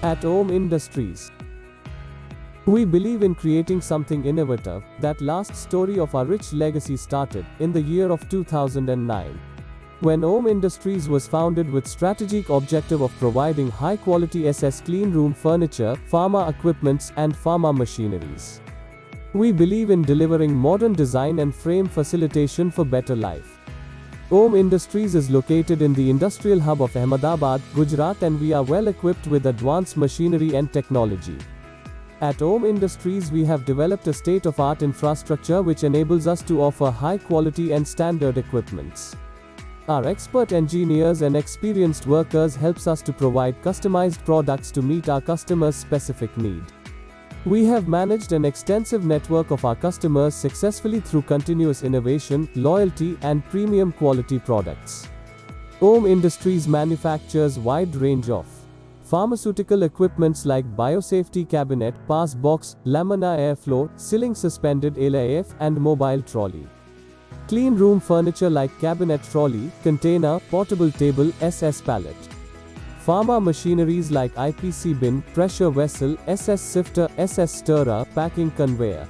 At Om Industries, we believe in creating something innovative. That last story of our rich legacy started in the year of 2009. When Om Industries was founded with strategic objective of providing high-quality SS clean room furniture, pharma equipments and pharma machineries. We believe in delivering modern design and frame facilitation for better life. Om Industries is located in the industrial hub of Ahmedabad, Gujarat, and we are well equipped with advanced machinery and technology. At Om Industries we have developed a state-of-art infrastructure which enables us to offer high-quality and standard equipments. Our expert engineers and experienced workers helps us to provide customized products to meet our customers' specific need. We have managed an extensive network of our customers successfully through continuous innovation, loyalty, and premium quality products. Om Industries manufactures wide range of pharmaceutical equipments like biosafety cabinet, pass box, laminar airflow, ceiling suspended LAF, and mobile trolley. Clean room furniture like cabinet trolley, container, portable table, SS pallet. Pharma machineries like IPC bin, pressure vessel, SS sifter, SS stirrer, packing conveyor.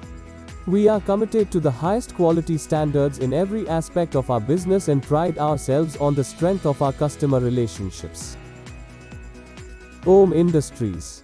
We are committed to the highest quality standards in every aspect of our business and pride ourselves on the strength of our customer relationships. Om Industries.